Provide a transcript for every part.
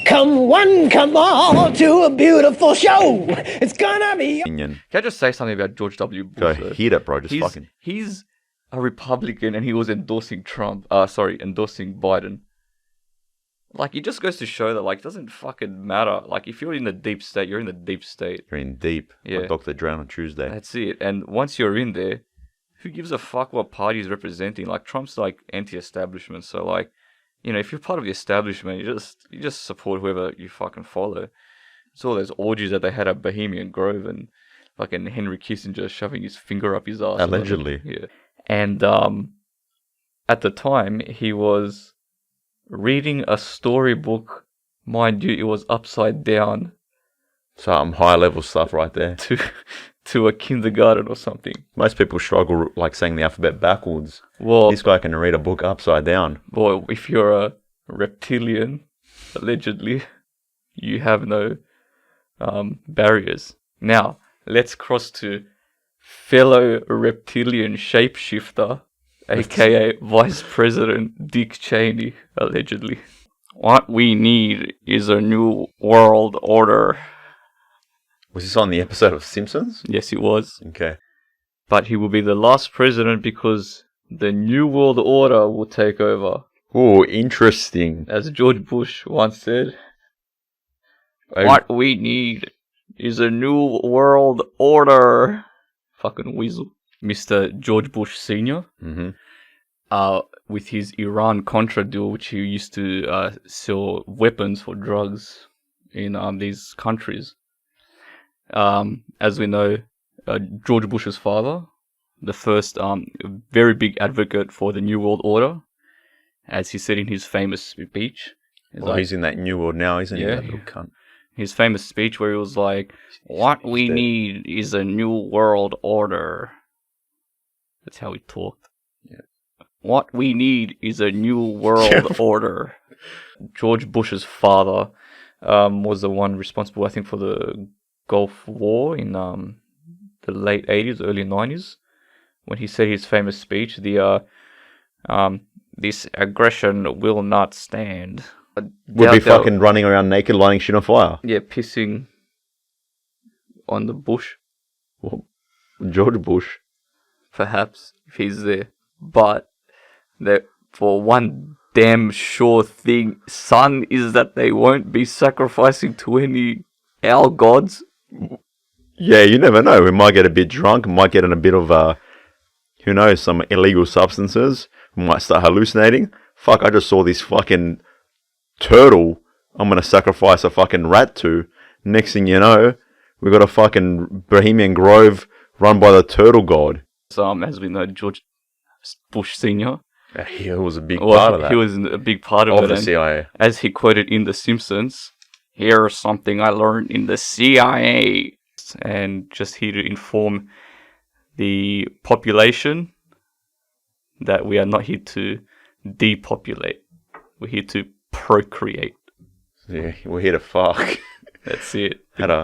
Come one, come all to a beautiful show. It's gonna be. Can I just say something about George W. Bush? Go heat it, bro. Just fucking. He's a Republican and he was endorsing endorsing Biden. Like, it just goes to show that, like, it doesn't fucking matter. Like, if you're in the deep state, you're in the deep state. You're in deep. Yeah. Like Dr. Drown on Tuesday. That's it. And once you're in there, who gives a fuck what party is representing? Like, Trump's, like, anti-establishment. So, like, you know, if you're part of the establishment, you just support whoever you fucking follow. It's all those orgies that they had at Bohemian Grove and fucking Henry Kissinger shoving his finger up his ass. Allegedly. Yeah. And at the time, he was reading a storybook. Mind you, it was upside down. Some high level stuff right there. To a kindergarten or something. Most people struggle like saying the alphabet backwards. Well, this guy can read a book upside down. Boy, if you're a reptilian, allegedly, you have no barriers. Now, let's cross to fellow reptilian shapeshifter, aka Vice President Dick Cheney, allegedly. What we need is a new world order. Was this on the episode of Simpsons? Yes, it was. Okay. But he will be the last president because the new world order will take over. Oh, interesting. As George Bush once said, what we need is a new world order. Fucking weasel. Mr. George Bush Sr. Mm-hmm. With his Iran-Contra deal, which he used to sell weapons for drugs in these countries. As we know, George Bush's father, the first very big advocate for the New World Order, as he said in his famous speech. He's in that new world now, isn't he? Yeah. That little cunt. His famous speech where he was like, what we need is a new world order. That's how he talked. Yeah. What we need is a new world order. George Bush's father was the one responsible, I think, for the Gulf War in the late 80s, early 90s, when he said his famous speech, this aggression will not stand. We'll be fucking running around naked, lighting shit on fire. Yeah, pissing on the bush. Well, George Bush. Perhaps, if he's there. But for one damn sure thing, son, is that they won't be sacrificing to any our gods. Yeah, you never know. We might get a bit drunk. Might get in a bit of, who knows, some illegal substances. We might start hallucinating. Fuck, I just saw this fucking turtle I'm going to sacrifice a fucking rat to. Next thing you know, we got a fucking Bohemian Grove run by the turtle god. So, as we know, George Bush Sr. He was a big part of that. He was a big part of it. The CIA. As he quoted in The Simpsons, here's something I learned in the CIA. And just here to inform the population that we are not here to depopulate. We're here to procreate. Yeah, we're here to fuck. That's it.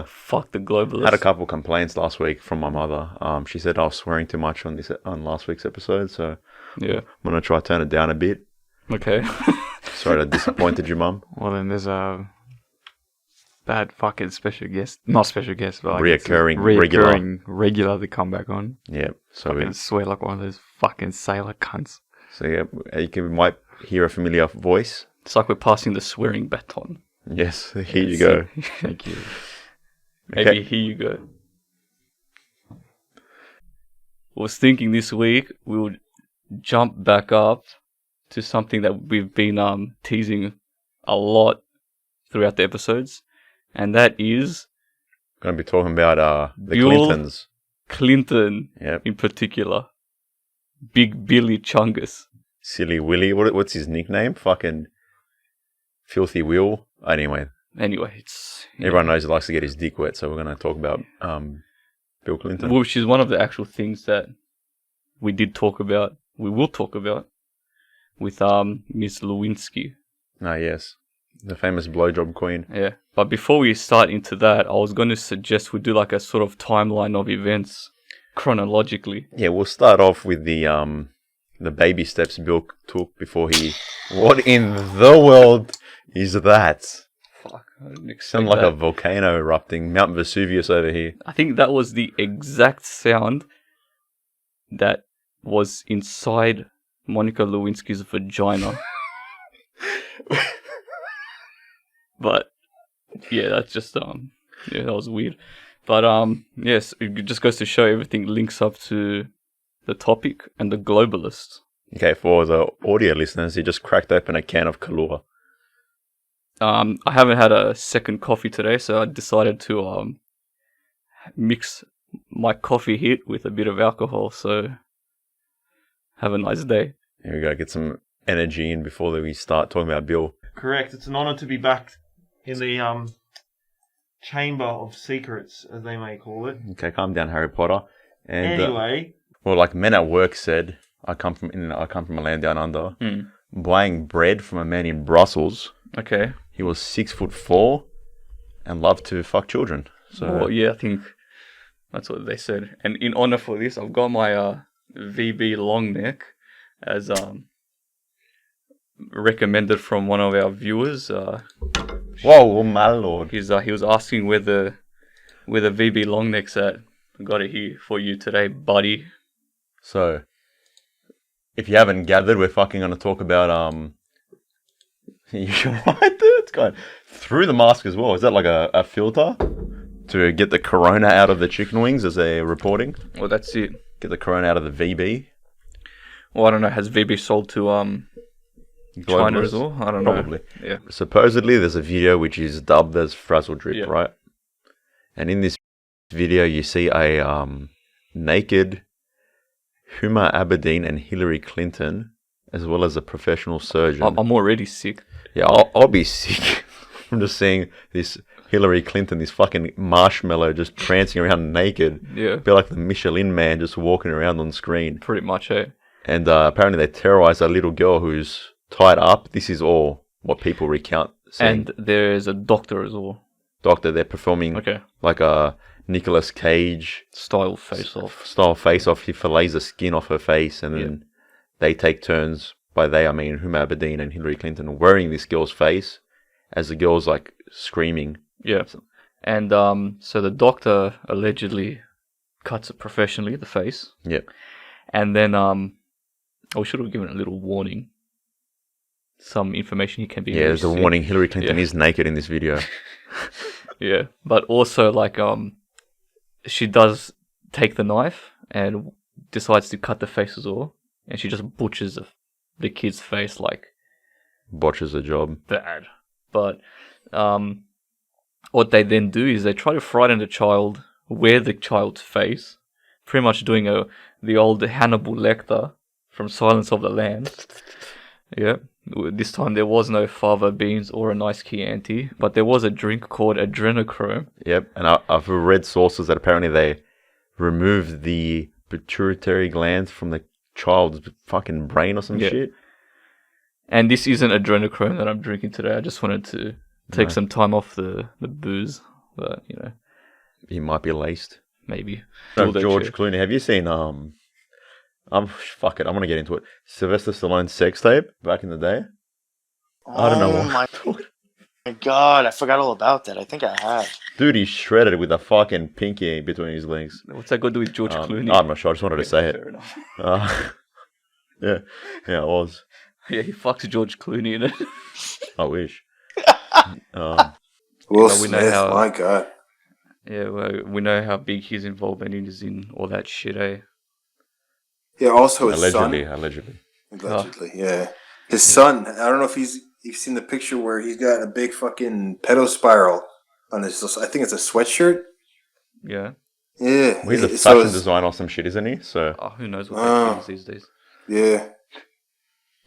Fuck the globalists. Had a couple complaints last week from my mother. She said I was swearing too much on last week's episode, so yeah, I'm gonna try to turn it down a bit. Okay. Sorry I disappointed you, Mum. Well, then there's a bad fucking special guest, not special guest, but like reoccurring regular to come back on. Yeah, so fucking swear like one of those fucking sailor cunts. So yeah, might hear a familiar voice. It's like we're passing the swearing baton. Yes, here you go. Thank you. Maybe Okay. here you go. I was thinking this week we would jump back up to something that we've been teasing a lot throughout the episodes, and that is going to be talking about the Bill Clintons. Clinton, Yep. in particular. Big Billy Chungus. Silly Willy. What's his nickname? Fucking Filthy Will. Anyway, it's... everyone knows he likes to get his dick wet, so we're going to talk about Bill Clinton. Which is one of the actual things that we will talk about with Miss Lewinsky. Ah, yes. The famous blowjob queen. Yeah. But before we start into that, I was going to suggest we do like a sort of timeline of events chronologically. Yeah, we'll start off with the baby steps Bill took before he... What in the world is that? Fuck, I didn't expect Sound like that. a volcano erupting. Mount Vesuvius over here. I think that was the exact sound that was inside Monica Lewinsky's vagina. But yeah, that's just yeah, that was weird. But yes, it just goes to show everything links up to the topic and the globalists. Okay, for the audio listeners, he just cracked open a can of Kahlua. I haven't had a second coffee today, so I decided to mix my coffee hit with a bit of alcohol. So have a nice day. Here we go, get some energy in before we start talking about Bill. Correct. It's an honour to be back in the Chamber of Secrets, as they may call it. Okay, calm down, Harry Potter. And Anyway, well, like men at work said, I come from a land down under. Buying bread from a man in Brussels. Okay. He was 6'4" and loved to fuck children. So Well, yeah, I think that's what they said. And in honor for this, I've got my VB long neck as recommended from one of our viewers. whoa, my lord! He was asking where the VB long neck's at. I got it here for you today, buddy. So, if you haven't gathered, we're fucking going to talk about You're right, dude. It's going through the mask as well. Is that like a filter to get the corona out of the chicken wings, as they're reporting? Well, that's it. Get the corona out of the VB. Well, I don't know. Has VB sold to China Globalists? as well? I don't know. Probably. Yeah. Supposedly, there's a video which is dubbed as Frazzle Drip, Yeah. right? And in this video, you see a naked Huma Aberdeen and Hillary Clinton, as well as a professional surgeon. I'm already sick. Yeah, I'll be sick from just seeing this Hillary Clinton, this fucking marshmallow, just prancing around naked. Yeah. Be like the Michelin Man just walking around on screen. Pretty much, eh? And apparently they terrorize a little girl who's tied up. This is all what people recount. Saying. And there's a doctor as well. Doctor, they're performing Okay. like a Nicolas Cage Style face-off. style face-off. He fillets the skin off her face, and then they take turns. By they, I mean Huma Aberdeen and Hillary Clinton wearing this girl's face as the girl's like screaming. Yeah. And so the doctor allegedly cuts it professionally, the face. Yep. And then we should have given a little warning. Some information he can be. Yeah, very there's a sick. warning. Hillary Clinton Yeah. is naked in this video. Yeah, but also like she does take the knife and decides to cut the face as well, and she just butchers the kid's face like Botches the job. bad. But what they then do is they try to frighten the child, wear the child's face, pretty much doing the old Hannibal Lecter from Silence of the Lambs. Yeah. This time there was no fava beans or a nice Chianti, but there was a drink called adrenochrome. Yep, and I've read sources that apparently they removed the pituitary glands from the child's fucking brain or some Yeah. shit. And this isn't adrenochrome that I'm drinking today. I just wanted to take some time off the booze, but you know, He might be laced. maybe. No, All that George shit. Clooney. Have you seen fuck it, I'm gonna get into it. Sylvester Stallone's sex tape back in the day. I don't know what. My God, I forgot all about that. I think I have. Dude, he's shredded with a fucking pinky between his legs. What's that got to do with George Clooney? I'm not sure. I just wanted to say it. Fair enough. Yeah, it was. Yeah, he fucks George Clooney in it. I wish. Will Well, we know Smith, how- my God. Yeah, well, we know how big his involvement is in all that shit, eh? Yeah, also his Allegedly. son. Allegedly, yeah. His son, I don't know if you've seen the picture where he's got a big fucking pedo spiral on his, I think it's a sweatshirt. Yeah. Yeah. Well, he's a So fashion it's- designer or some shit, isn't he? So, Oh, who knows what that is these days? Yeah.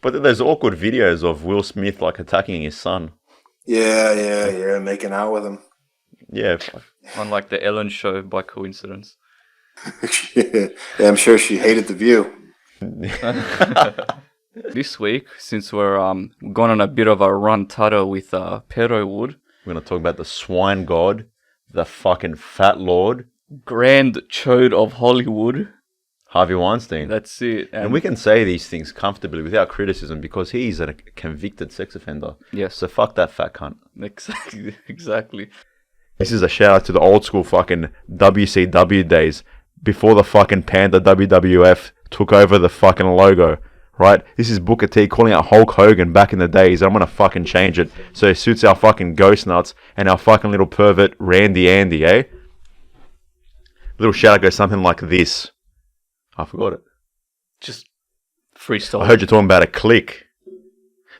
but there's awkward videos of Will Smith like attacking his son. Yeah, making out with him. Yeah, fuck. Unlike the Ellen show by coincidence. Yeah, I'm sure she hated the view. This week, since we're gone on a bit of a run tutter with Pero Wood, We're gonna talk about the swine god, the fucking fat lord, Grand Chode of Hollywood, Harvey Weinstein. That's it. And we can say these things comfortably without criticism because he's a convicted sex offender. Yes. So fuck that fat cunt. Exactly. This is a shout out to the old school fucking WCW days before the fucking Panda WWF took over the fucking logo. Right? This is Booker T calling out Hulk Hogan back in the days. I'm gonna fucking change it so it suits our fucking Ghostnuts and our fucking little pervert Randy Andy, eh? Little shout out goes something like this. I forgot it. Just freestyle. I heard you talking about a click.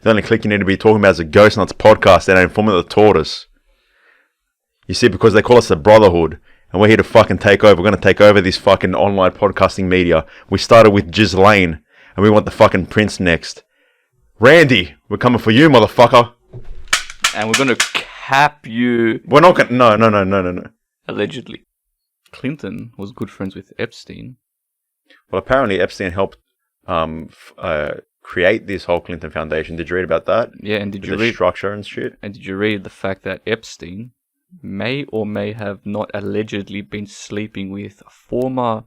The only click you need to be talking about is a Ghostnuts podcast and Informant the Tortoise. You see, because they call us the Brotherhood, and we're here to fucking take over. We're going to take over this fucking online podcasting media. We started with Ghislaine, and we want the fucking Prince next. Randy, we're coming for you, motherfucker. And we're going to cap you. We're not going to... No. Allegedly. Clinton was good friends with Epstein. Well, apparently Epstein helped create this whole Clinton Foundation. Did you read about that? Yeah, and did you the read structure and shit? And did you read the fact that Epstein may or may have not allegedly been sleeping with former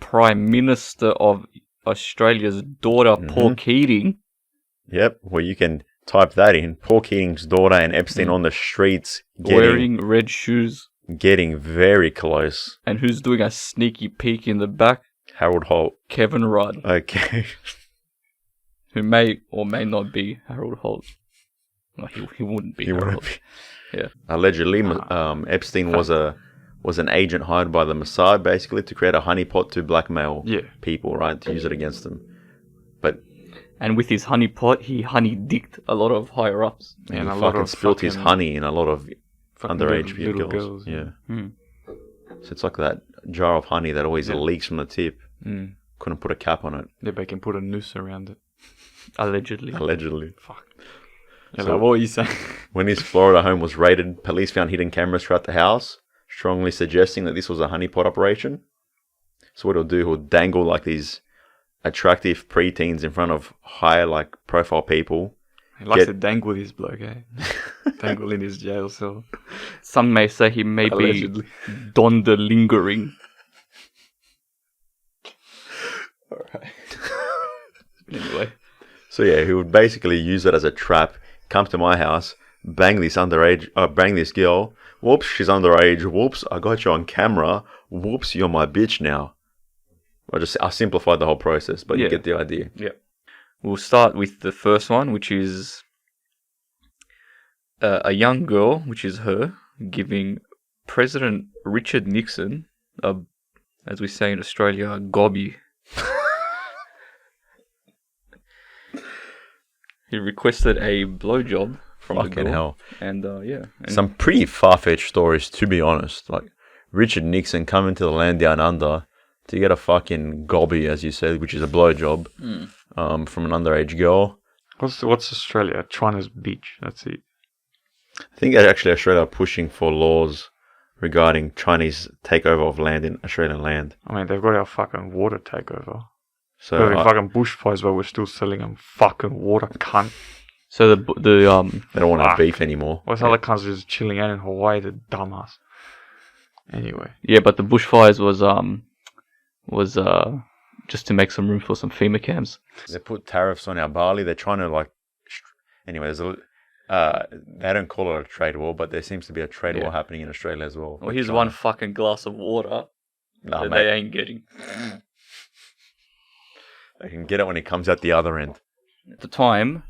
Prime Minister of Australia's daughter, Paul Keating? Yep, well, you can type that in. Paul Keating's daughter and Epstein on the streets wearing red shoes. Getting very close. And who's doing a sneaky peek in the back? Harold Holt. Kevin Rudd. Okay. Who may or may not be Harold Holt. No, he wouldn't be Harold Holt. Yeah. Allegedly, Epstein was an agent hired by the Mossad, basically, to create a honeypot to blackmail people, right? To use it against them. And with his honeypot, he honey-dicked a lot of higher-ups. And he fucking spilt his honey in a lot of underage little girls. Yeah. So it's like that jar of honey that always leaks from the tip. Couldn't put a cap on it. Yeah, they can put a noose around it. Allegedly. Fuck. Yeah, so like, what were you saying? When his Florida home was raided, police found hidden cameras throughout the house, strongly suggesting that this was a honeypot operation. So what he'll do, he'll dangle like these attractive preteens in front of high profile people. He likes to dangle this bloke, eh? Dangle in his jail cell. Some may say he may Allegedly. be Donda lingering. Alright. Anyway. So yeah, he would basically use it as a trap, come to my house, bang this girl. Whoops, she's underage. Whoops, I got you on camera. Whoops, you're my bitch now. I simplified the whole process, but you get the idea. Yeah. We'll start with the first one, which is a young girl, which is her, giving President Richard Nixon, as we say in Australia, a gobby. He requested a blowjob from the girl. Hell. And some pretty far-fetched stories, to be honest. Like Richard Nixon coming to the land down under to get a fucking gobby, as you said, which is a blowjob, from an underage girl. What's Australia? China's beach. That's it. I think actually Australia are pushing for laws regarding Chinese takeover of land in Australian land. I mean, they've got our fucking water takeover. So We're having fucking bushfires, but we're still selling them fucking water, cunt. So they don't want to beef anymore. What's other countries just chilling out in Hawaii? The dumbass. Anyway. Yeah, but the bushfires was just to make some room for some FEMA camps. They put tariffs on our barley. They're trying to anyway, they don't call it a trade war, but there seems to be a trade war happening in Australia as well. Well, here's one fucking glass of water that they ain't getting. They can get it when it comes out the other end. At the time,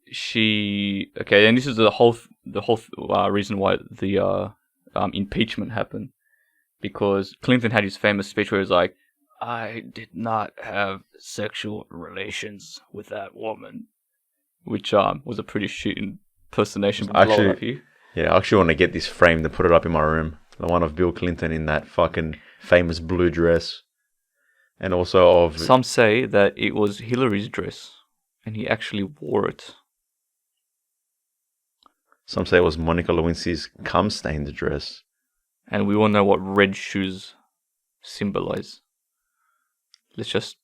and this is the whole reason why the impeachment happened, because Clinton had his famous speech where he was like, "I did not have sexual relations with that woman," which was a pretty shit impersonation. Actually, I actually want to get this framed and put it up in my room. The one of Bill Clinton in that fucking famous blue dress. And also of... Some say that it was Hillary's dress, and he actually wore it. Some say it was Monica Lewinsky's cum-stained dress. And we all know what red shoes symbolize. Let's just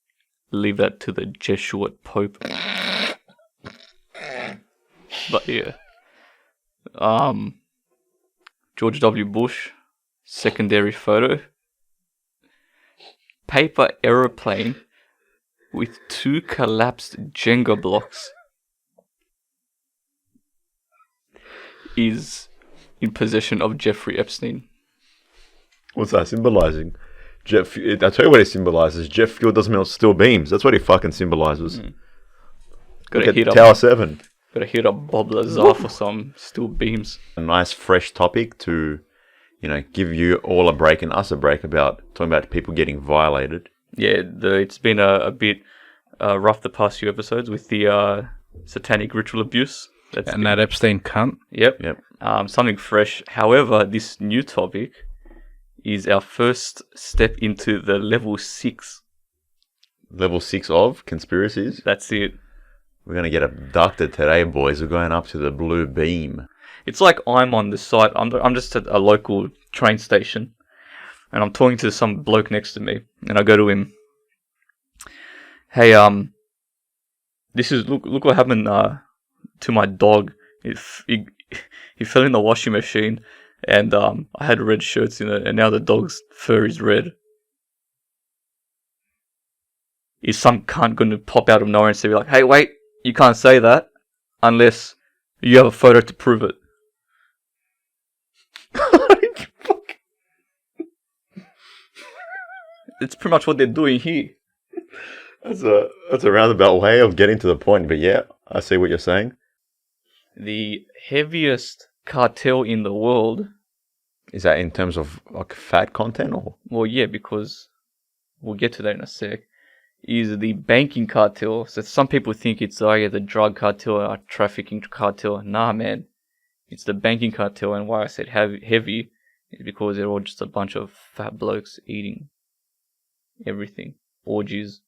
leave that to the Jesuit Pope. But yeah. George W. Bush, secondary photo. paper aeroplane with 2 collapsed Jenga blocks is in possession of Jeffrey Epstein. What's that symbolizing? I'll tell you what it symbolizes. Jet fuel doesn't melt steel beams. That's what it fucking symbolizes. Gotta Look hit at up Tower 7. Gotta hit up Bob Lazar for some steel beams. A nice fresh topic to, give you all a break and us a break about talking about people getting violated. Yeah, it's been a bit rough the past few episodes with the satanic ritual abuse. That Epstein cunt. Yep. Yep. Something fresh. However, this new topic is our first step into the level 6. Level 6 of conspiracies. That's it. We're going to get abducted today, boys. We're going up to the blue beam. It's like I'm on the site. I'm just at a local train station, and I'm talking to some bloke next to me, and I go to him. Hey, this is look what happened to my dog. He fell in the washing machine, and I had red shirts in it, and now the dog's fur is red. Is some cunt going to pop out of nowhere and say like, "Hey, wait, you can't say that unless you have a photo to prove it." It's pretty much what they're doing here. That's a roundabout way of getting to the point, but yeah, I see what you're saying. The heaviest cartel in the world. Is that in terms of like fat content or? Well, yeah, because we'll get to that in a sec. Is the banking cartel. So some people think it's the drug cartel or trafficking cartel. Nah, man. It's the banking cartel, and why I said heavy is because they're all just a bunch of fat blokes eating everything. Orgies,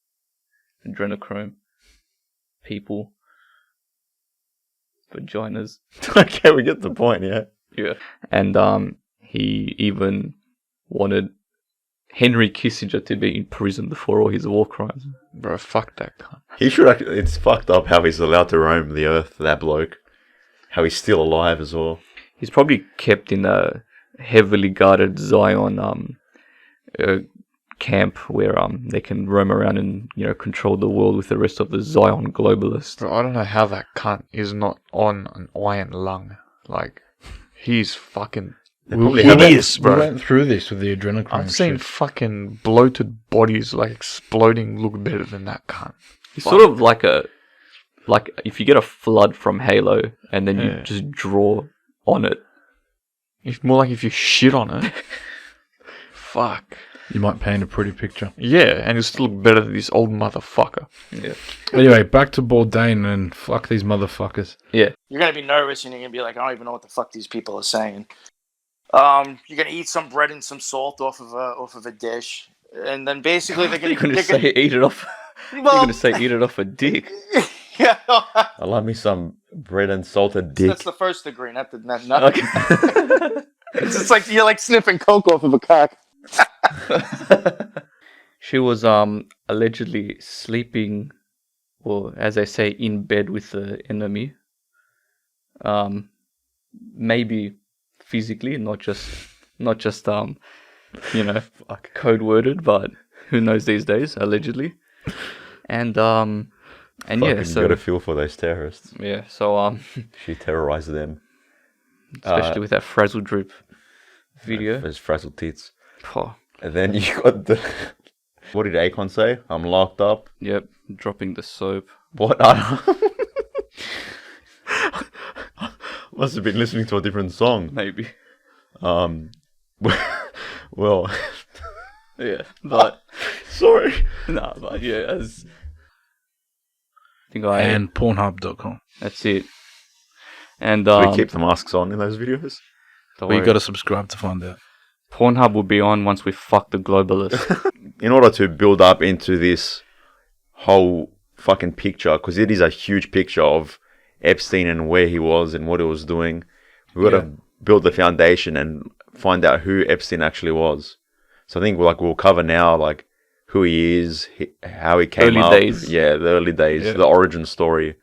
adrenochrome, people, vaginas. Okay, we get the point, yeah. Yeah. And he even wanted Henry Kissinger to be in prison for all his war crimes. Bro, fuck that cunt. He should actually, it's fucked up how he's allowed to roam the earth, that bloke. How he's still alive as well. He's probably kept in a heavily guarded Zion camp where they can roam around and control the world with the rest of the Zion globalists. Bro, I don't know how that cunt is not on an iron lung. Like, he's fucking hideous, bro. We went through this with the adrenochrome. I've seen fucking bloated bodies like exploding look better than that cunt. He's sort of like if you get a flood from Halo and then you just draw on it. It's more like if you shit on it. Fuck. You might paint a pretty picture. Yeah, and he'll still look better than this old motherfucker. Yeah. Anyway, back to Bourdain and fuck these motherfuckers. Yeah. You're going to be nervous and you're going to be like, I don't even know what the fuck these people are saying. You're going to eat some bread and some salt off of a dish. And then basically they're going to say eat it off. You're going to say eat it off a dick. Yeah. I love me some bread and salted dick. That's the first degree, not okay. It's just like you're like sniffing coke off of a cock. She was allegedly sleeping, or as they say, in bed with the enemy. Maybe physically, not just code worded, but who knows these days? Allegedly, and yeah, so gotta feel for those terrorists. Yeah, so She terrorized them, especially with that frazzle droop video. Those frazzled tits. Oh. And then you got the. What did Akon say? I'm locked up. Yep, dropping the soap. What? Must have been listening to a different song. Maybe. Well. Yeah, but Sorry. nah, but yeah, as I think And Pornhub.com. that's it. And Do we keep the masks on in those videos? But you got to subscribe to find out. Pornhub will be on once we fuck the globalists. In order to build up into this whole fucking picture, because it is a huge picture of Epstein and where he was and what he was doing, we've got to build the foundation and find out who Epstein actually was. So I think we'll cover now who he is, how he came Early up. days. Yeah, the early days, Yeah. the origin story.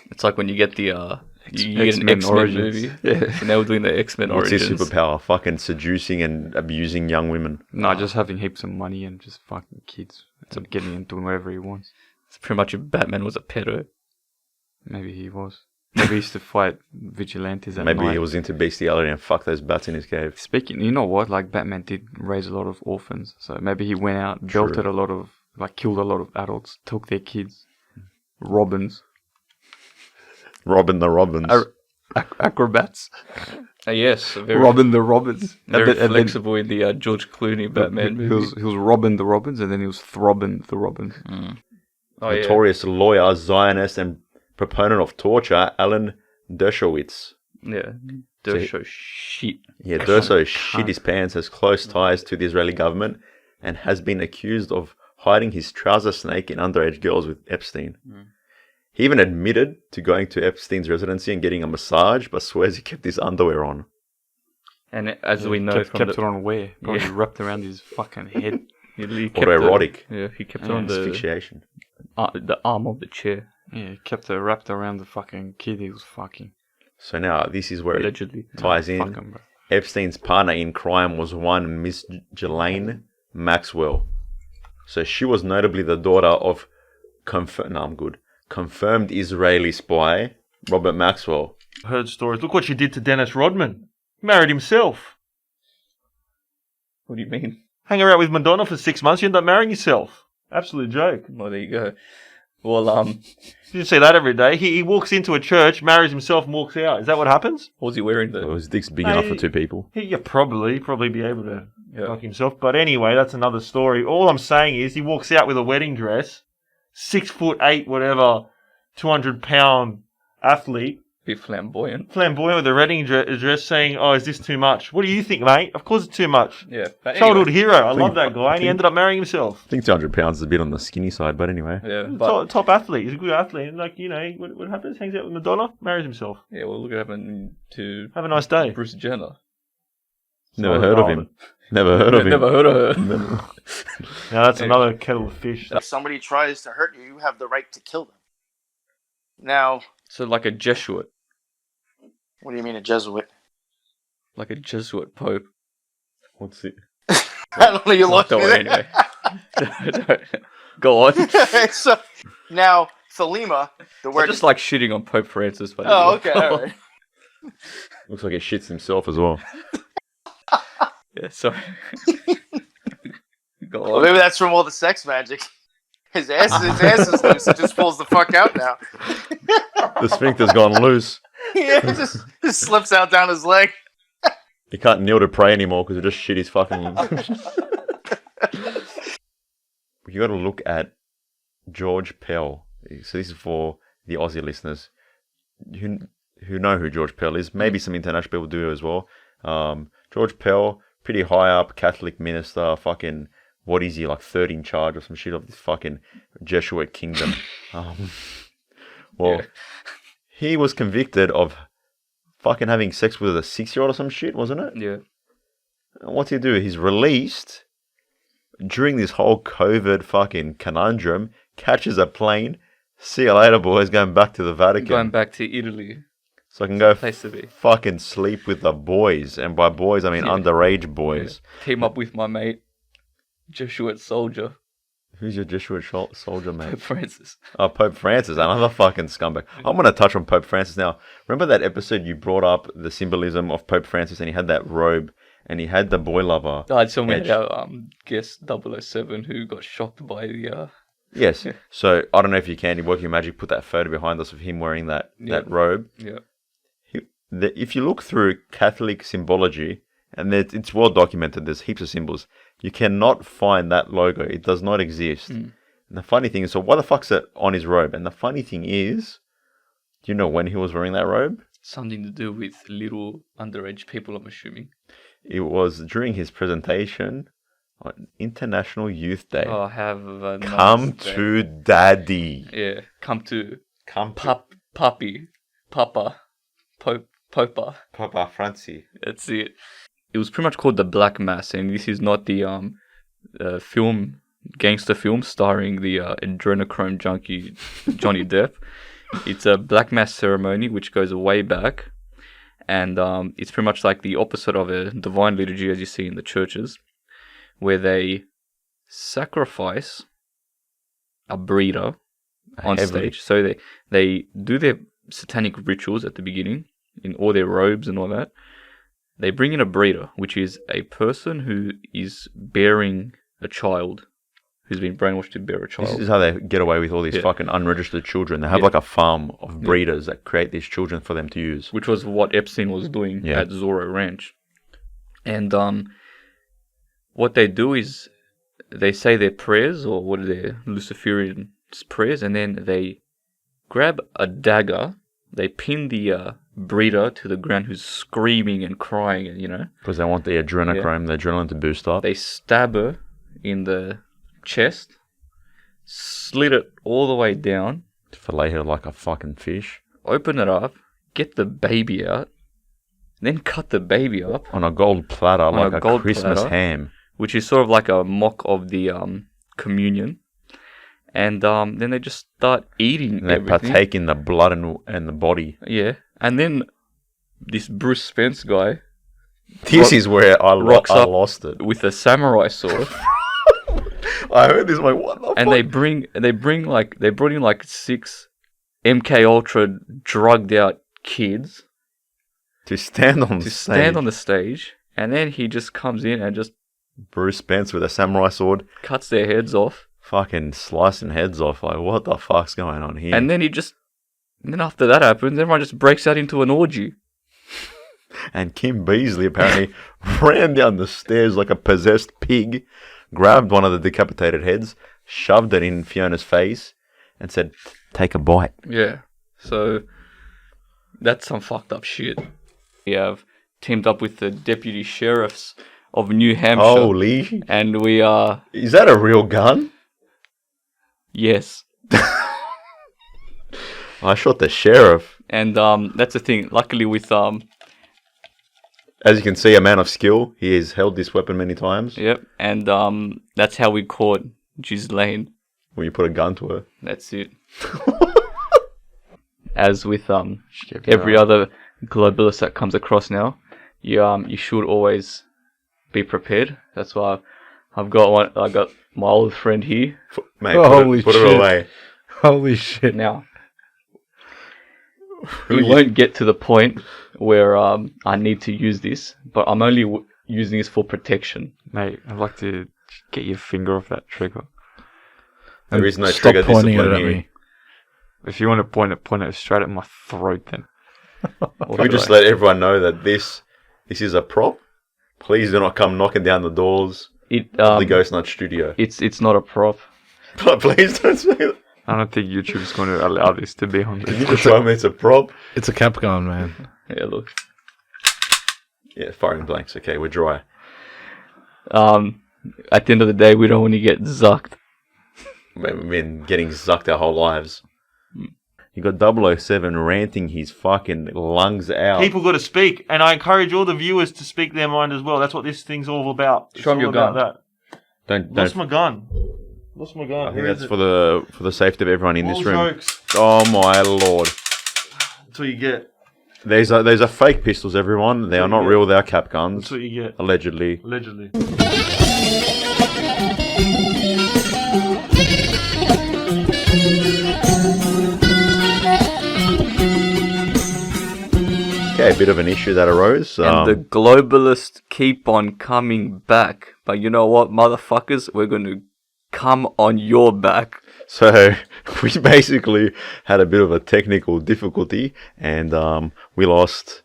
It's like when you get the You get an X-Men X-Men Origins. movie. Yeah. So now we're doing the X-Men What's Origins. his superpower? Fucking seducing and abusing young women. No, just having heaps of money and just fucking kids. So getting and doing whatever he wants. It's pretty much if Batman was a pedo. Maybe he was. Maybe he used to fight vigilantes at Maybe night. he was into bestiality and fuck those bats in his cave. Speaking, you know what? Like Batman did raise a lot of orphans, so maybe he went out, belted a lot of, like killed a lot of adults, took their kids, Robins, Robin the Robins. acrobats, Yes, very, Robin the Robins. very And then flexible in the George Clooney Batman he movie. was Robin the Robins, and then he was Throbbing the Robins. Oh, yeah. Notorious lawyer, Zionist, and proponent of torture, Alan Dershowitz. Yeah. So Does show shit. Yeah, Derso shit his pants, has close ties to the Israeli government, and has been accused of hiding his trouser snake in underage girls with Epstein. He even admitted to going to Epstein's residency and getting a massage, but swears he kept his underwear on. And as we know kept it on wear, probably Yeah. wrapped around his fucking head. he kept Autoerotic. He kept it on the Asphyxiation. arm of the chair, Yeah, he kept it wrapped around the fucking kid he was fucking. So now this is where it allegedly. ties Fuck in. him, bro. Epstein's partner in crime was one Miss Ghislaine Maxwell. So she was notably the daughter of confirmed Israeli spy Robert Maxwell. Heard stories. Look what she did to Dennis Rodman. Married himself. What do you mean? Hang around with Madonna for 6 months, you end up marrying yourself. Absolute joke. Well, there you go. Well, You didn't see that every day. He walks into a church, marries himself, and walks out. Is that what happens? what was he wearing So though? his dick's big enough for two people. He probably be able to Yeah. fuck himself. But anyway, that's another story. All I'm saying is he walks out with a wedding dress, 6'8", whatever, 200-pound athlete, Bit flamboyant. flamboyant with a wedding dress, saying, "Oh, is this too much? What do you think, mate? Of course it's too much." Yeah. But Childhood anyway, hero. I love that guy, and he ended up marrying himself. I think 200 pounds is a bit on the skinny side, but anyway. yeah. But Top athlete. He's a good athlete. And what happens? Hangs out with Madonna, marries himself. yeah. Well, look what happened to Have a nice day. Bruce Jenner. Never heard of him. Never heard of him. Never heard of her. Now that's another kettle of fish. If somebody tries to hurt you, you have the right to kill them. Now, So like a Jesuit, what do you mean a Jesuit? like a Jesuit pope. What's it? I don't know. You lost Don't me worry there. anyway. Go on. So now, Thelema, the I word. just like shitting on Pope Francis. But Oh, okay, all right. Looks like he shits himself as well. Yeah. Sorry. Go Well, on. maybe that's from all the sex magic. His ass is loose. It just pulls the fuck out now. The sphincter's gone loose. Yeah, it just slips out down his leg. He can't kneel to pray anymore because he just shit his fucking... You got to look at George Pell. So this is for the Aussie listeners who know who George Pell is. Maybe some international people do as well. George Pell, pretty high up Catholic minister. Fucking, what is he, like third in charge or some shit of this fucking Jesuit kingdom. He was convicted of fucking having sex with a 6-year-old or some shit, wasn't it? Yeah. What's he do? He's released during this whole COVID fucking conundrum, catches a plane, see you later, boys, going back to the Vatican. Going back to Italy. So I can go Place to be. fucking sleep with the boys. And by boys, I mean Yeah. underage boys. Yeah. Team up with my mate, Jesuit soldier, Who's your Jesuit soldier, mate? Pope Francis. Oh, Pope Francis, another fucking scumbag. I'm going to touch on Pope Francis now. Remember that episode you brought up the symbolism of Pope Francis and he had that robe and he had the boy lover? I saw me Edge. our guest 007 who got shocked by the Yes. So I don't know if you can, work your magic, put that photo behind us of him wearing that robe. yeah. If you look through Catholic symbology, and it's well documented, there's heaps of symbols, you cannot find that logo. It does not exist. And the funny thing is, so why the fuck's it on his robe? And the funny thing is, do you know when he was wearing that robe? Something to do with little underage people, I'm assuming. It was during his presentation on International Youth Day. Oh, have a nice Come day. to daddy. Yeah, come to Come to Puppy, Papa, Popa. Papa Francie. That's it. It was pretty much called The Black Mass, and this is not the gangster film starring the adrenochrome junkie Johnny Depp. It's a black mass ceremony which goes way back, and it's pretty much like the opposite of a divine liturgy as you see in the churches, where they sacrifice a breeder on stage. So they do their satanic rituals at the beginning in all their robes and all that. They bring in a breeder, which is a person who is bearing a child, who's been brainwashed to bear a child. This is how they get away with all these fucking unregistered children. They have like a farm of breeders that create these children for them to use. Which was what Epstein was doing at Zorro Ranch. And what they do is they say their prayers, or what are their Luciferian prayers, and then they grab a dagger, they pin the breeder to the ground who's screaming and crying, and because they want the adrenochrome, the adrenaline to boost up. They stab her in the chest, slit it all the way down, fillet her like a fucking fish, open it up, get the baby out, then cut the baby up on a gold platter, like a Christmas ham, which is sort of like a mock of the communion. And then they just start eating and they everything. partake in the blood and the body. Yeah. And then this Bruce Spence guy... This is where I lost it. With a samurai sword. I heard this, like, what the fuck? And they brought in like 6 MK Ultra drugged out kids. To stand on the stage. And then he just comes in and just... Bruce Spence with a samurai sword. Cuts their heads off. Fucking slicing heads off. Like, what the fuck's going on here? And then then after that happens, everyone just breaks out into an orgy. And Kim Beazley apparently ran down the stairs like a possessed pig, grabbed one of the decapitated heads, shoved it in Fiona's face, and said, "Take a bite." Yeah. So, that's some fucked up shit. We have teamed up with the deputy sheriffs of New Hampshire. Holy. And we are... Is that a real gun? Yes. I shot the sheriff. And that's the thing. Luckily with... As you can see, a man of skill. He has held this weapon many times. Yep. And that's how we caught Ghislaine. When you put a gun to her. That's it. As with every other globalist that comes across now, you should always be prepared. That's why I've got one. I got my old friend here. Mate, put it away. Holy shit! Now, we won't get to the point where I need to use this, but I'm only using this for protection. Mate, I'd like to get your finger off that trigger. There is no Stop trigger pointing it discipline at here. me. If you want to point it straight at my throat, then. Can we just let everyone know that this is a prop? Please do not come knocking down the doors of the Ghostnuts studio. It's not a prop. But please don't say that. I don't think YouTube's going to allow this to be on Can you this. just tell me it's a prop? It's a cap gun, man. Yeah, look. Yeah, firing blanks. Okay, we're dry. At the end of the day, we don't want to get zucked. We've been getting zucked our whole lives. You got 007 ranting his fucking lungs out. People got to speak, and I encourage all the viewers to speak their mind as well. That's what this thing's all about. It's Show 'em all your about gun. That. Lost my gun. Lost my gun. I think that's for the safety of everyone in All this room. jokes. Oh my lord! That's what you get. These are fake pistols, everyone. They are not real. They are cap guns. That's what you get. Allegedly. Allegedly. Okay, a bit of an issue that arose. And the globalists keep on coming back. But you know what, motherfuckers? We're going to come on your back. So we basically had a bit of a technical difficulty, and we lost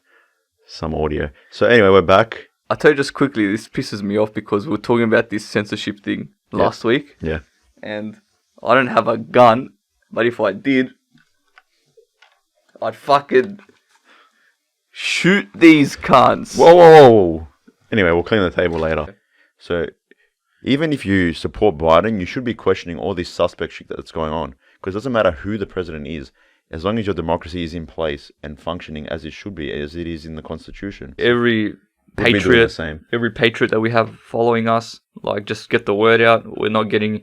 some audio. So anyway, we're back. I'll tell you just quickly, this pisses me off because we were talking about this censorship thing last week. Yeah. And I don't have a gun, but if I did, I'd fucking shoot these cunts. Whoa. Anyway, we'll clean the table later. So even if you support Biden, you should be questioning all this suspect shit that's going on. Because it doesn't matter who the president is, as long as your democracy is in place and functioning as it should be, as it is in the Constitution. Every We'll be doing the patriot, same. every patriot that we have following us, like, just get the word out. We're not getting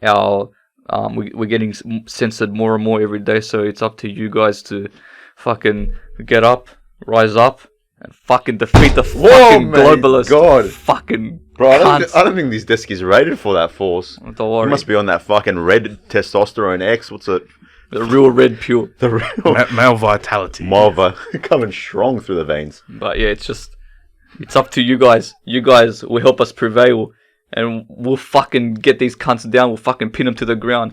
our we're getting censored more and more every day. So it's up to you guys to fucking get up, rise up, and fucking defeat the fucking globalist. God. Fucking Bro, cunts. I don't think this desk is rated for that force. Don't worry. You must be on that fucking red testosterone X. What's it? The real red pure. The real Male vitality. Malva coming strong through the veins. But yeah, it's up to you guys. You guys will help us prevail, and we'll fucking get these cunts down. We'll fucking pin them to the ground,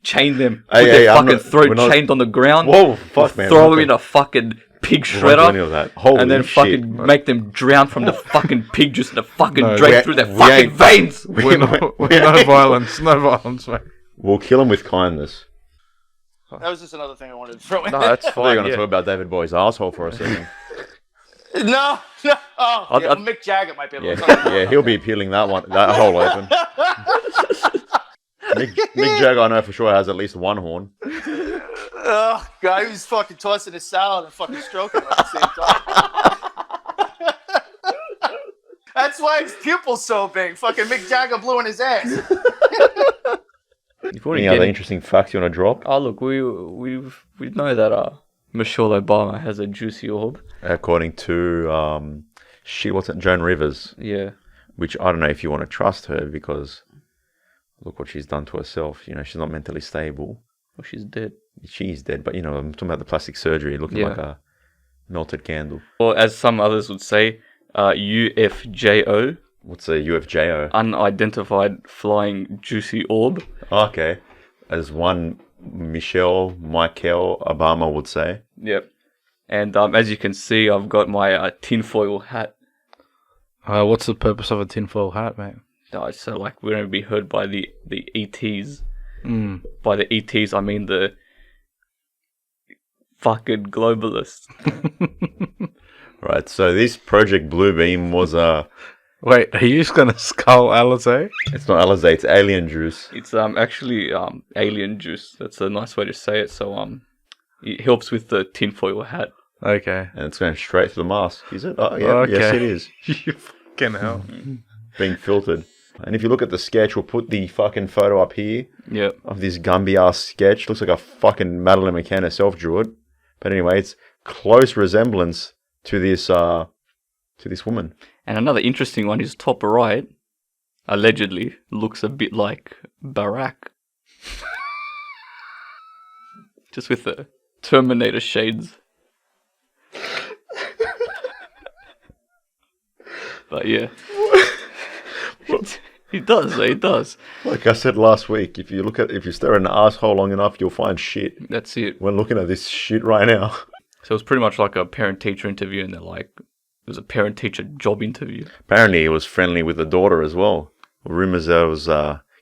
chain them, put their fucking throat chained on the ground. Whoa, fuck, man. Throw them in a fucking pig shredder, Any of that. Holy and then shit. fucking make them drown from the fucking pig juice and the fucking No, drain through their fucking veins. No violence. No violence, mate. We'll kill him with kindness. That was just another thing I wanted to throw in. No, that's I thought you fine. were going to talk about David Boy's asshole for a second. No. Oh, I'll- yeah, I'll- Mick Jagger might be able Yeah, to talk about yeah, he'll be peeling that hole open. Mick Jagger, I know for sure, has at least one horn. Oh, God, he was fucking tossing his salad and fucking stroking it at the same time. That's why his pupil's so big. Fucking Mick Jagger blew in his ass. If you wanna Any get other in- interesting facts you want to drop? Oh look, we know that Michelle Obama has a juicy orb. According to Joan Rivers, Yeah. which I don't know if you want to trust her because look what she's done to herself. You know, she's not mentally stable. Well, she's dead. She's dead, but you know, I'm talking about the plastic surgery, looking Yeah. like a melted candle. Or as some others would say, UFJO, What's a UFJO? unidentified flying juicy orb. Okay, as one Michelle Obama would say. Yep. And as you can see, I've got my tinfoil hat. What's the purpose of a tinfoil hat, mate? So like we don't be heard by the ETs. Mm. By the ETs, I mean the fucking globalists. Right, so this Project Bluebeam was Wait, are you just gonna skull Alizé? it's not Alizé, it's alien juice. It's actually alien juice. That's a nice way to say it. So it helps with the tinfoil hat. Okay. And it's going straight to the mask, is it? Oh, yeah, Okay. yes it is. You fucking hell. Being filtered. And if you look at the sketch, we'll put the fucking photo up here Yep. of this Gumby-ass sketch. Looks like a fucking Madeleine McCann herself drew it. But anyway, it's close resemblance to this woman. And another interesting one is top right. Allegedly looks a bit like Barack. Just with the Terminator shades. But yeah. He does, he does. Like I said last week, if you stare at an asshole long enough, you'll find shit. That's it. We're looking at this shit right now. So it was pretty much like a parent-teacher interview, and they're like, it was a parent-teacher job interview. Apparently, he was friendly with the daughter as well. Rumors there was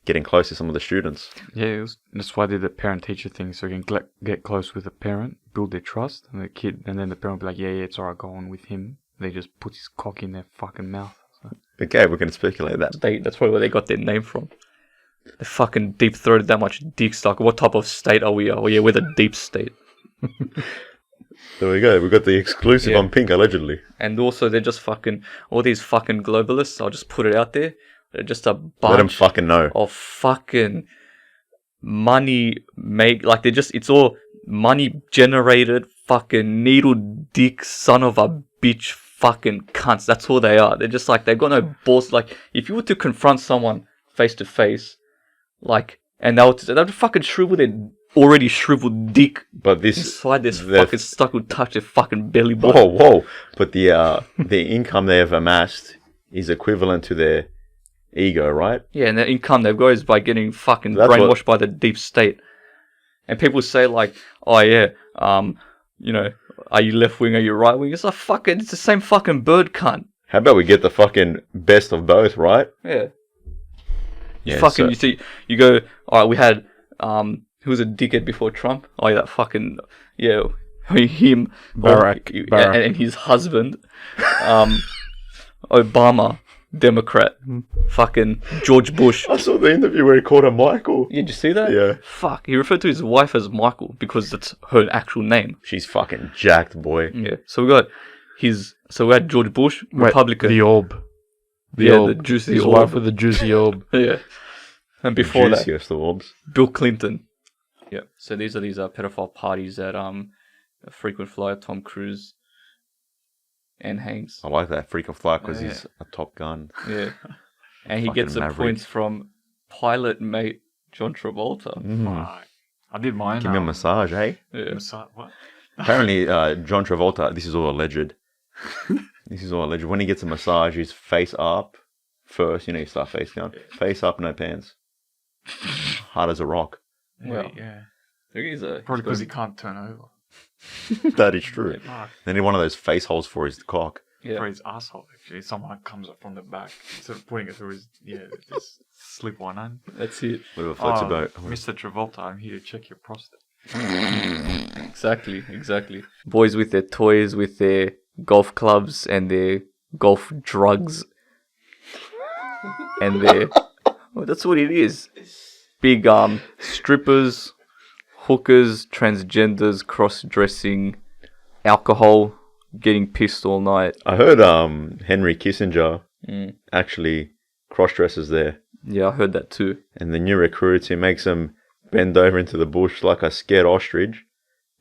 getting close to some of the students. Yeah, that's why I did the parent-teacher thing, so you can get close with the parent, build their trust, and the kid, and then the parent will be like, yeah, it's alright, go on with him. They just put his cock in their fucking mouth. So. Okay, we can speculate that. That's probably where they got their name from. They fucking deep-throated that much dick stuck. What type of state are we? Oh yeah, we're the deep state. There we go. We got the exclusive Yeah. on Pink, allegedly. And also, they're just fucking all these fucking globalists. I'll just put it out there. They're just a Let them bunch fucking know. of fucking money it's all money generated fucking needle dick son of a bitch fucking cunts. That's all they are. They're just like, they've got no balls. Like, if you were to confront someone face to face, like, and they'd fucking shrivel their already shriveled dick But this, inside this the- fucking stuck would touch their fucking belly button. whoa. But the income they have amassed is equivalent to their ego, right? Yeah, and the income they've got is by getting fucking That's brainwashed what- by the deep state. And people say like, oh yeah, you know, are you left wing, are you right wing? It's like fucking, it's the same fucking bird cunt. How about we get the fucking best of both, right? Yeah. Yeah, Fucking, so- you see, you go, alright, we had, who was a dickhead before Trump? Oh yeah, that fucking, yeah, him. Barack. And his husband, Obama, Democrat. Fucking George Bush. I saw the interview where he called her Michael. Yeah, did you see that? Yeah. Fuck, he referred to his wife as Michael because that's her actual name. She's fucking jacked, boy. Yeah. So we had George Bush, Republican. The orb. Yeah, the juicy His orb. wife with the juicy orb. Yeah. And before that, Juiciest orbs. Bill Clinton. Yeah. So these are pedophile parties that frequent flyer Tom Cruise and Hanks. I like that frequent flyer because Yeah. he's a Top Gun. Yeah. And he Fucking gets the maverick. points from pilot mate John Travolta. Fuck. I did mine. Give me a massage, eh? Yeah. What? Apparently, John Travolta, this is all alleged. This is all alleged. When he gets a massage, he's face up first. You start face down. Face up, no pants. Hard as a rock. Well, Yeah. he's Probably because he can't turn over. That is true. Fuck. Then he had one of those face holes for his cock. yeah. For his asshole, actually. Someone comes up from the back. Instead of putting it through his, just slip one on. That's it. Whatever floats your boat. Mr. Travolta, I'm here to check your prostate. Exactly. Boys with their toys, with their golf clubs and their golf drugs. And their... Well, that's what it is. Big strippers, hookers, transgenders, cross-dressing, alcohol, getting pissed all night. I heard Henry Kissinger actually cross-dresses there. Yeah, I heard that too. And the new recruits, he makes them bend over into the bush like a scared ostrich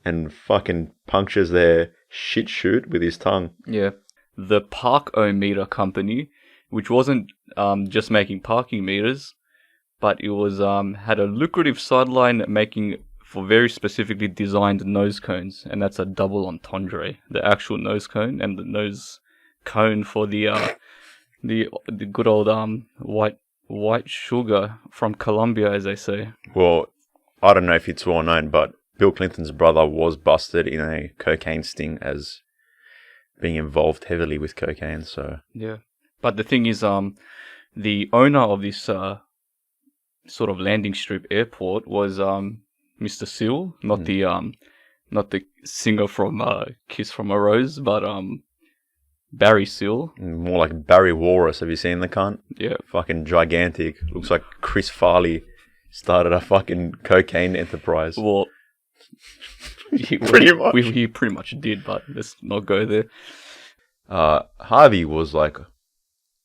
and fucking punctures their shit chute with his tongue. Yeah. The Park-O-Meter company, which wasn't just making parking meters, but it was had a lucrative sideline making for very specifically designed nose cones, and that's a double entendre. The actual nose cone and the nose cone for the good old white sugar from Colombia, as they say. Well, I don't know if it's well known, but Bill Clinton's brother was busted in a cocaine sting as being involved heavily with cocaine, so... Yeah. But the thing is, the owner of this sort of landing strip airport was Mr. Seal, not the singer from Kiss from a Rose, but Barry Seal. More like Barry Walrus. Have you seen the cunt? Yeah. Fucking gigantic. Looks like Chris Farley started a fucking cocaine enterprise. Well, he Pretty much. He pretty much did, but let's not go there. Harvey was like,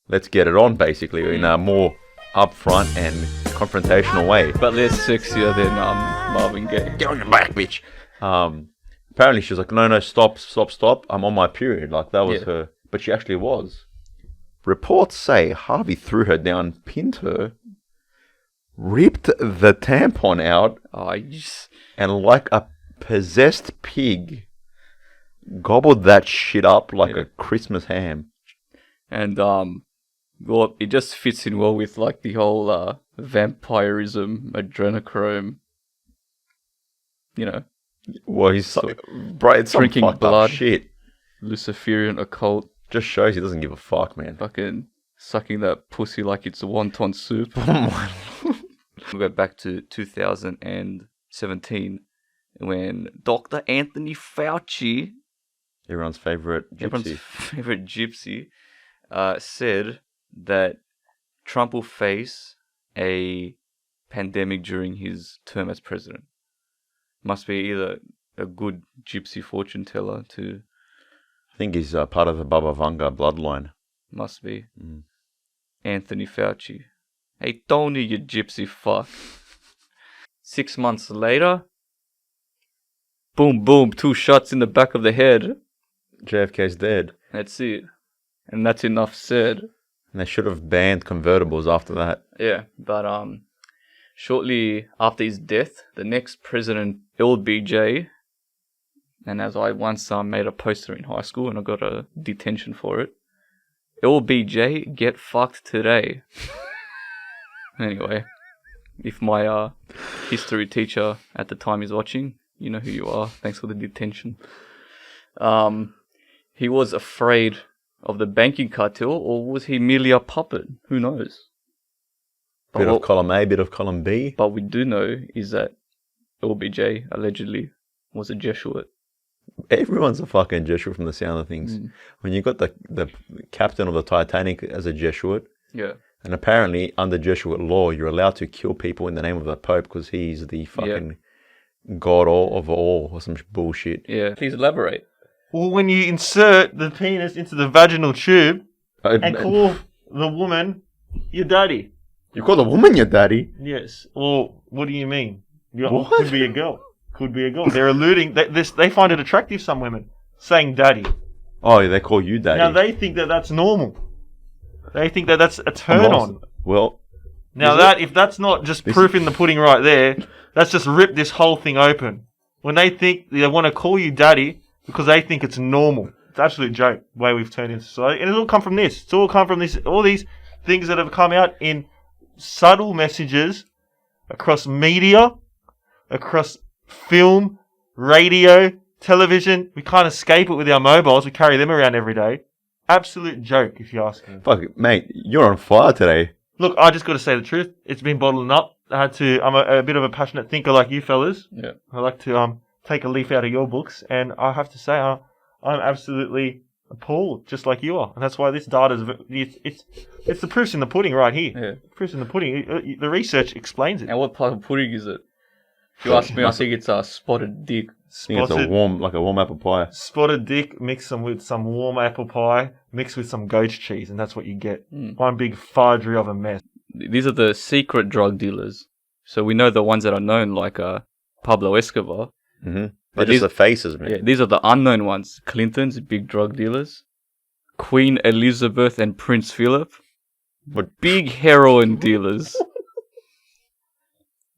let's get it on, basically, in a more upfront and confrontational way. But less sexier than Marvin Gaye. Get on your back, bitch. Apparently she was like, no, stop. I'm on my period. Like, that was her. But she actually was. Reports say Harvey threw her down, pinned her, ripped the tampon out, and like a possessed pig, gobbled that shit up like a Christmas ham. And, well, it just fits in well with, like, the whole vampirism, adrenochrome, Well, he's bro, it's some drinking fucked blood. up shit. Luciferian occult, Just shows he doesn't give a fuck, man. fucking sucking that pussy like it's wonton soup. We'll go back to 2017 when Dr. Anthony Fauci, Everyone's favorite gypsy. favorite gypsy, said that Trump will face a pandemic during his term as president. Must be either a good gypsy fortune teller to... I think he's part of the Baba Vanga bloodline. Must be. Anthony Fauci. Hey, Tony, you gypsy fuck. 6 months later, boom, boom, 2 shots in the back of the head. JFK's dead. That's it. And that's enough said. And they should have banned convertibles after that. Yeah, but shortly after his death, the next president, LBJ, and as I once made a poster in high school and I got a detention for it, LBJ, get fucked today. Anyway, if my history teacher at the time is watching, you know who you are. Thanks for the detention. He was afraid of the banking cartel, or was he merely a puppet? Who knows? Bit of column A, bit of column B. But we do know is that LBJ allegedly was a Jesuit. Everyone's a fucking Jesuit from the sound of things. When you got the captain of the Titanic as a Jesuit, Yeah. and apparently under Jesuit law, you're allowed to kill people in the name of the Pope because he's the fucking god of all or some bullshit. Yeah. Please elaborate. Well, when you insert the penis into the vaginal tube and call the woman your daddy. You call a woman your daddy? Yes. Or what do you mean? What? Could be a girl. Could be a girl. They're alluding. They find it attractive. Some women saying daddy. Oh, they call you daddy. Now they think that that's normal. They think that that's a turn on. Well, Now if that's not just proof in the pudding right there, that's just ripped this whole thing open. When they think they want to call you daddy because they think it's normal. It's an absolute joke the way we've turned into society. And it's all come from this. It's all come from this. All these things that have come out in subtle messages across media, across film, radio, television. We can't escape it with our mobiles. We carry them around every day. Absolute joke, if you ask me. fuck it, mate, you're on fire today. Look, I just got to say the truth. It's been bottling up. I'm a bit of a passionate thinker like you fellas. Yeah. I like to take a leaf out of your books, and I have to say I'm absolutely appalled, just like you are. And that's why this data it's the proof's in the pudding right here. Yeah. Proof's in the pudding. The research explains it. And what type of pudding is it? If you ask me, I think it's a spotted dick. I think it's a warm apple pie. Spotted dick mixed with some warm apple pie, mixed with some goat cheese, and that's what you get. One big fudgery of a mess. These are the secret drug dealers. So we know the ones that are known, like Pablo Escobar. Mm-hmm. They're just the faces, man. Yeah, these are the unknown ones. Clinton's big drug dealers. Queen Elizabeth and Prince Philip. What? Big heroin dealers.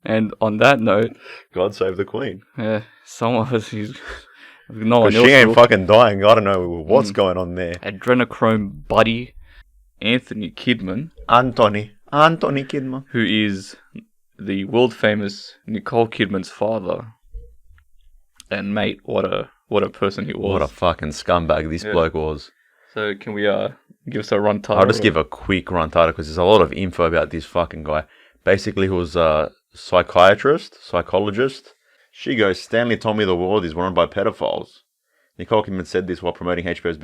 And on that note, God save the Queen. some of us, no one Because else she ain't will. fucking dying. I don't know what's going on there. Adrenochrome buddy, Anthony Kidman, Anthony Kidman. who is the world famous Nicole Kidman's father. And mate, what a person he was. What a fucking scumbag this bloke was. So can we give us a run title? I'll just give a quick run title because there's a lot of info about this fucking guy. Basically, he was a psychologist. She goes, Stanley told me the world is run by pedophiles. Nicole Kidman said this while promoting HBO's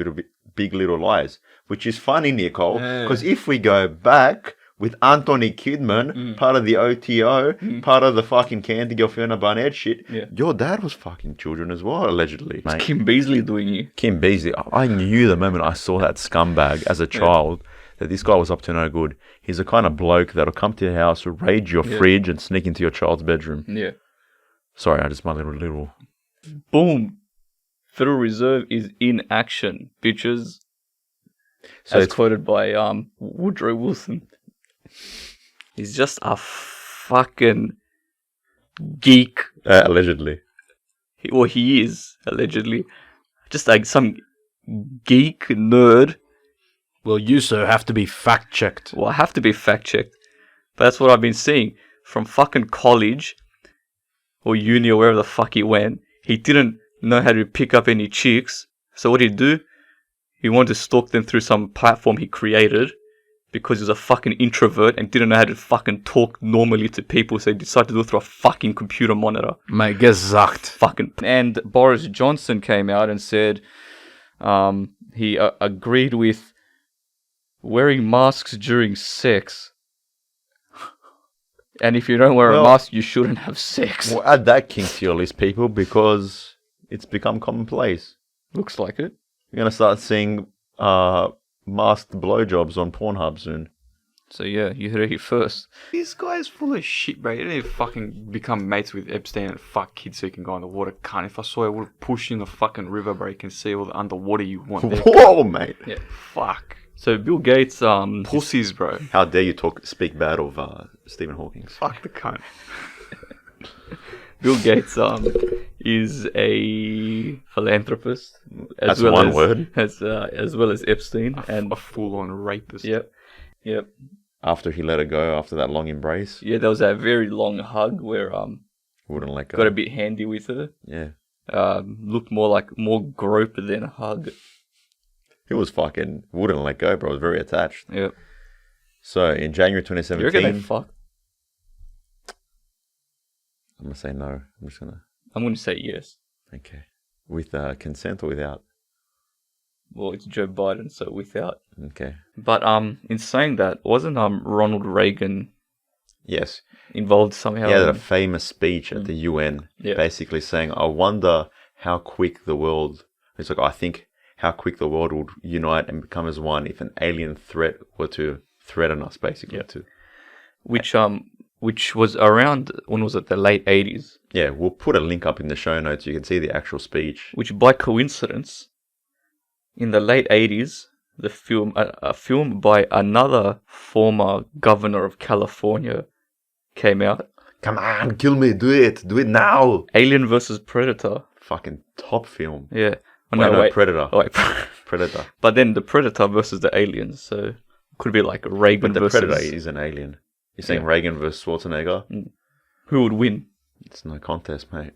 Big Little Lies, which is funny, Nicole, because if we go back with Anthony Kidman, part of the OTO, part of the fucking Candy Girl Fiona Barnett shit, your dad was fucking children as well, allegedly. Mate. Kim Beasley doing you. Kim Beasley. I knew the moment I saw that scumbag as a child that this guy was up to no good. He's the kind of bloke that'll come to your house, raid your fridge, and sneak into your child's bedroom. Yeah. Sorry, I just my little. Boom. Federal Reserve is in action, bitches. So as it's quoted by Woodrow Wilson. He's just a fucking geek. Allegedly. He is, allegedly. Just like some geek nerd. Well, you, sir, have to be fact-checked. Well, I have to be fact-checked. But that's what I've been seeing. From fucking college or uni or wherever the fuck he went. He didn't know how to pick up any chicks. So what did he do? He wanted to stalk them through some platform he created. Because he was a fucking introvert and didn't know how to fucking talk normally to people. So he decided to do it through a fucking computer monitor. Mate, get zucked. Fucking. And Boris Johnson came out and said he agreed with wearing masks during sex. And if you don't wear a mask, you shouldn't have sex. Well, add that kink to your list, people, because it's become commonplace. Looks like it. You're going to start seeing masked blowjobs on Pornhub soon. So yeah, you heard it here first. This guy's full of shit, bro. He didn't even fucking become mates with Epstein and fuck kids so he can go in the water. Cunt. If I saw you, I would have pushed you in the fucking river, bro. You can see all the underwater you want there. Whoa, mate. Yeah. Fuck. So Bill Gates, Pussies, bro. How dare you speak bad of Stephen Hawking? Fuck the cunt. Bill Gates is a philanthropist. That's one word. As well as Epstein. And a full-on rapist. Yep. After he let her go, after that long embrace. Yeah, there was that very long hug where wouldn't let go. Got a bit handy with her. Yeah. Looked more grope than a hug. He was fucking wouldn't let go, bro. He was very attached. Yep. So in January You 2017, reckon they fucked? I'm gonna say no. I'm gonna say yes. Okay. With consent or without? Well, it's Joe Biden, so without. Okay. But in saying that, wasn't Ronald Reagan Yes. involved somehow? He had a famous speech at the UN, basically saying, "I wonder how quick the world." It's like I think how quick the world would unite and become as one if an alien threat were to threaten us, basically. Yep. which was around, when was it, the late 80s, Yeah, we'll put a link up in the show notes. You can see the actual speech. which by coincidence, in the late 80s, the film, a film by another former governor of California came out, Come on, kill me. Do it now. Alien versus Predator. Fucking top film. Yeah. Oh, Wait, no, wait. Predator. Oh, wait. Predator. But then the Predator versus the aliens, so it could be like Reagan But the versus... Predator is an alien. You're saying Yeah. Reagan versus Schwarzenegger? Who would win? It's no contest, mate.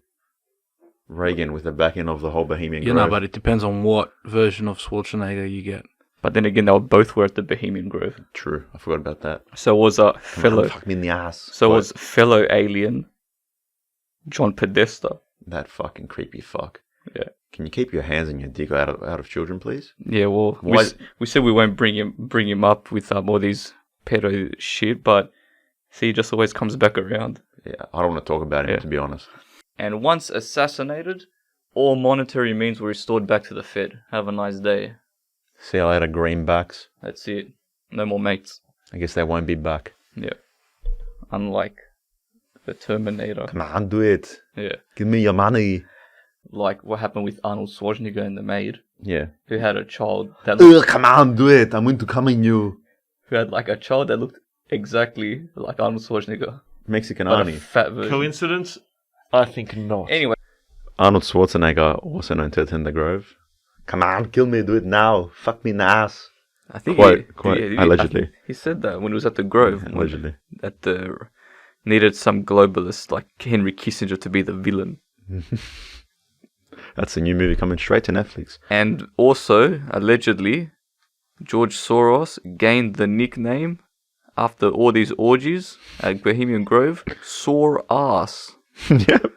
Reagan with the backing of the whole Bohemian You Grove. know, but it depends on what version of Schwarzenegger you get. But then again, they both were at the Bohemian Grove. True, I forgot about that. So was a Come on, fellow... fuck me in the ass. So What? was fellow alien John Podesta. That fucking creepy fuck. Yeah. Can you keep your hands and your dick out of children, please? Yeah, well, Why- we said we won't bring him up with all these pedo shit, but see, he just always comes back around. Yeah, I don't want to talk about him, Yeah. to be honest. And once assassinated, all monetary means were restored back to the Fed. Have a nice day. See you later, greenbacks. That's it. No more mates. I guess they won't be back. Yeah. Unlike the Terminator. Come on, do it. Yeah. Give me your money. Like what happened with Arnold Schwarzenegger and the maid, Yeah. who had a child that Come on, do it. I'm going to come in you. who had like a child that looked exactly like Arnold Schwarzenegger, Mexican but a Arnie. fat version. Coincidence? I think not. Anyway, Arnold Schwarzenegger, also known to attend the Grove. Come on, kill me, do it now. Fuck me in the ass. I think Quite, allegedly. he said that when he was at the Grove. when- Allegedly. That the needed some globalist like Henry Kissinger to be the villain. That's a new movie coming straight to Netflix. And also, allegedly, George Soros gained the nickname after all these orgies at Bohemian Grove, Sore Ass. Yep.